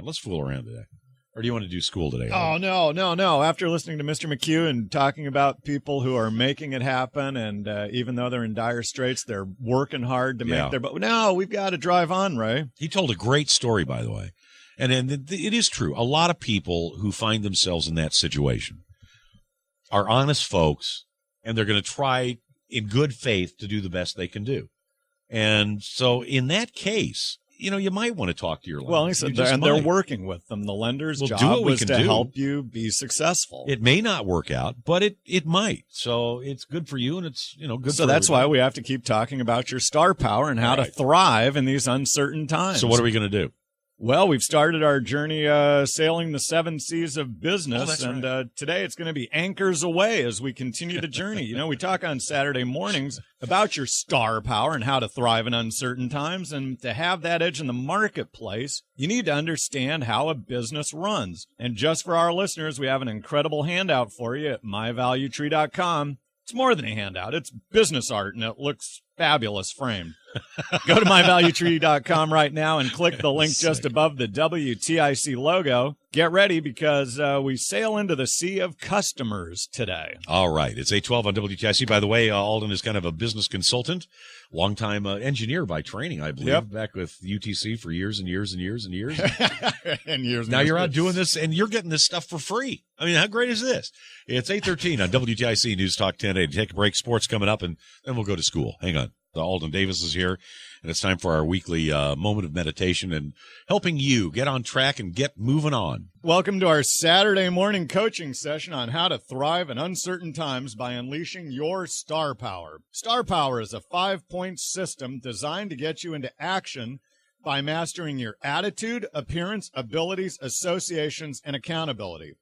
around. Let's fool around today. Or do you want to do school today? Oh, no. After listening to Mr. McHugh and talking about people who are making it happen, and even though they're in dire straits, they're working hard to make their... But no, we've got to drive on, Ray. He told a great story, by the way. And it is true. A lot of people who find themselves in that situation are honest folks, and they're going to try in good faith to do the best they can do. And so in that case, you might want to talk to your lender. Well, he said, and they're working with them. The lender's job was to help you be successful. It may not work out, but it might. So it's good for you, and it's good. So that's why we have to keep talking about your star power and how to thrive in these uncertain times. So what are we going to do? Well, we've started our journey sailing the 7 seas of business, today it's going to be anchors away as we continue the journey. We talk on Saturday mornings about your star power and how to thrive in uncertain times, and to have that edge in the marketplace, you need to understand how a business runs. And just for our listeners, we have an incredible handout for you at myvaluetree.com. It's more than a handout. It's business art, and it looks fabulous framed. Go to myvaluetree.com right now and click the link just above the WTIC logo. Get ready because we sail into the sea of customers today. All right. It's 8:12 on WTIC. By the way, Alden is kind of a business consultant, longtime engineer by training, I believe, back with UTC for years and years and years and years. Now you're out doing this, and you're getting this stuff for free. I mean, how great is this? It's 8:13 on WTIC News Talk 1080. Take a break. Sports coming up, and then we'll go to school. Hang on. Alden Davis is here, and it's time for our weekly moment of meditation and helping you get on track and get moving on. Welcome to our Saturday morning coaching session on how to thrive in uncertain times by unleashing your star power. Star power is a 5-point system designed to get you into action by mastering your attitude, appearance, abilities, associations, and accountability.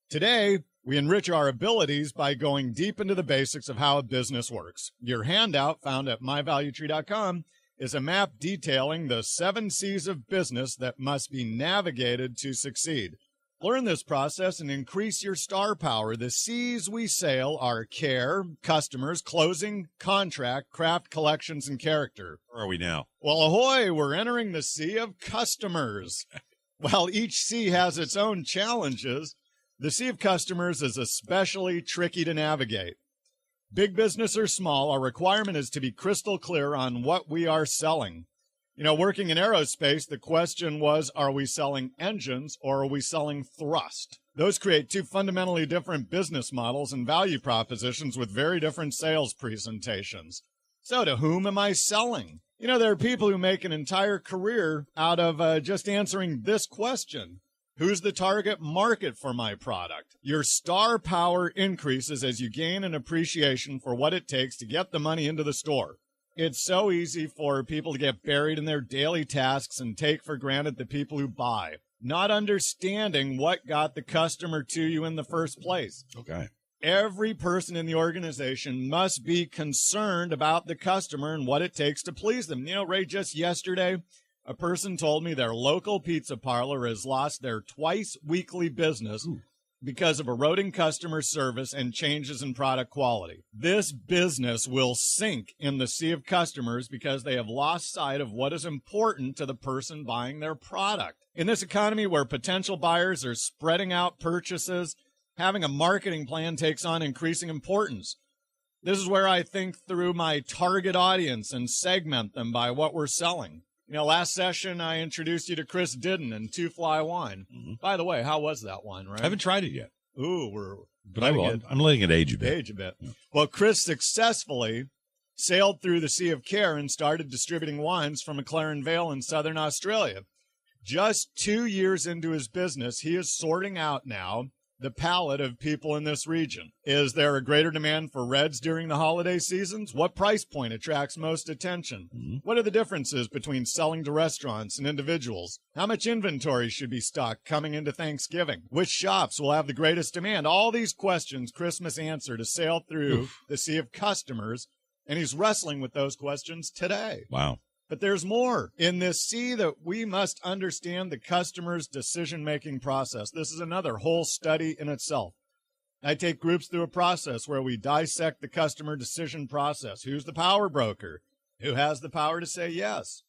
Today, we enrich our abilities by going deep into the basics of how a business works. Your handout, found at myvaluetree.com, is a map detailing the 7 C's of business that must be navigated to succeed. Learn this process and increase your star power. The C's we sail are care, customers, closing, contract, craft, collections, and character. Where are we now? Well, ahoy, we're entering the sea of customers. While each C has its own challenges, the sea of customers is especially tricky to navigate. Big business or small, our requirement is to be crystal clear on what we are selling. Working in aerospace, the question was, are we selling engines or are we selling thrust? Those create 2 fundamentally different business models and value propositions with very different sales presentations. So to whom am I selling? There are people who make an entire career out of just answering this question. Who's the target market for my product? Your star power increases as you gain an appreciation for what it takes to get the money into the store. It's so easy for people to get buried in their daily tasks and take for granted the people who buy, not understanding what got the customer to you in the first place. Okay. Every person in the organization must be concerned about the customer and what it takes to please them. Ray, just yesterday, a person told me their local pizza parlor has lost their twice-weekly business because of eroding customer service and changes in product quality. This business will sink in the sea of customers because they have lost sight of what is important to the person buying their product. In this economy where potential buyers are spreading out purchases, having a marketing plan takes on increasing importance. This is where I think through my target audience and segment them by what we're selling. Last session, I introduced you to Chris Didden and Two Fly Wine. Mm-hmm. By the way, how was that wine, right? I haven't tried it yet. But I will. I'm letting it age a bit. Yeah. Well, Chris successfully sailed through the Sea of Care and started distributing wines from McLaren Vale in southern Australia. Just 2 years into his business, he is sorting out now the palate of people in this region. Is there a greater demand for reds during the holiday seasons? What price point attracts most attention? Mm-hmm. What are the differences between selling to restaurants and individuals? How much inventory should be stocked coming into Thanksgiving? Which shops will have the greatest demand? All these questions Chris must answer to sail through the sea of customers, and he's wrestling with those questions today. Wow. But there's more. In this sea that we must understand the customer's decision-making process. This is another whole study in itself. I take groups through a process where we dissect the customer decision process. Who's the power broker? Who has the power to say yes?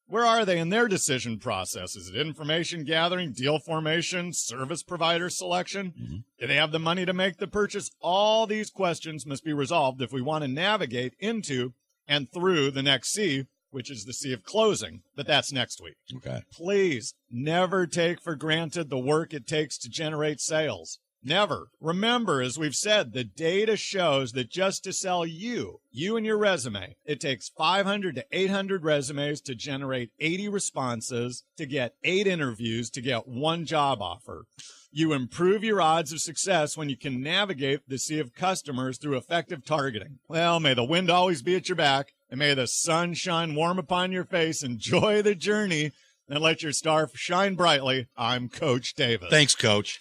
Where are they in their decision process? Is it information gathering, deal formation, service provider selection? Mm-hmm. Do they have the money to make the purchase? All these questions must be resolved if we want to navigate into and through the next C, which is the C of closing. But that's next week. Okay. Please never take for granted the work it takes to generate sales. Never. Remember, as we've said, the data shows that just to sell you and your resume, it takes 500 to 800 resumes to generate 80 responses, to get 8 interviews, to get 1 job offer. You improve your odds of success when you can navigate the sea of customers through effective targeting. Well, may the wind always be at your back, and may the sun shine warm upon your face. Enjoy the journey, and let your star shine brightly. I'm Coach Davis. Thanks, Coach.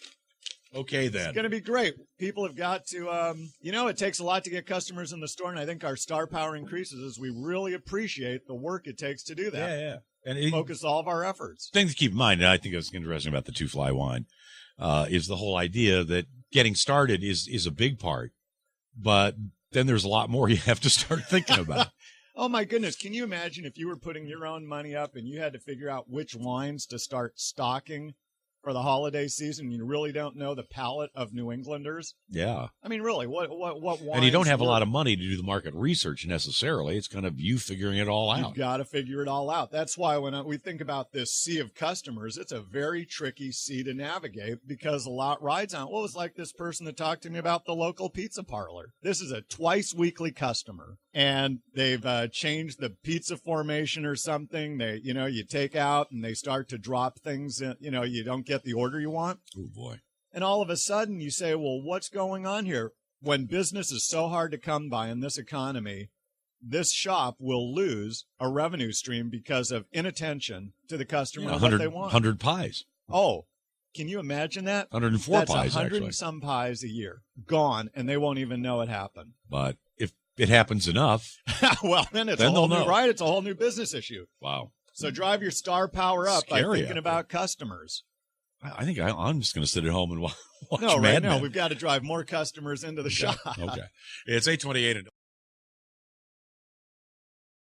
Okay, then. It's going to be great. People have got to, it takes a lot to get customers in the store, and I think our star power increases as we really appreciate the work it takes to do that. Yeah. And focus all of our efforts. Thing to keep in mind, and I think it's interesting about the Two Fly wine, is the whole idea that getting started is a big part, but then there's a lot more you have to start thinking about. Oh, my goodness. Can you imagine if you were putting your own money up and you had to figure out which wines to start stocking for the holiday season? You really don't know the palate of New Englanders. Yeah. I mean, really, what wines? And you don't have a lot of money to do the market research necessarily. It's kind of you figuring it all out. You've got to figure it all out. That's why when we think about this sea of customers, it's a very tricky sea to navigate because a lot rides on. What was like this person that talked to me about the local pizza parlor? This is a twice weekly customer, and they've changed the pizza formation or something. They, you take out and they start to drop things in, you don't get the order you want. Oh, boy. And all of a sudden you say, well, what's going on here? When business is so hard to come by in this economy, this shop will lose a revenue stream because of inattention to the customer and what they want. 100 pies. Oh, can you imagine that? 104 That's pies, 100 actually. and some pies a year. Gone, and they won't even know it happened. But if it happens enough, well, then it's a whole new, right? It's a whole new business issue. Wow. So drive your star power up by thinking about customers. I think I'm just going to sit at home and watch No, right Mad now Men. we've got to drive more customers into the shop. Okay. It's 8:28.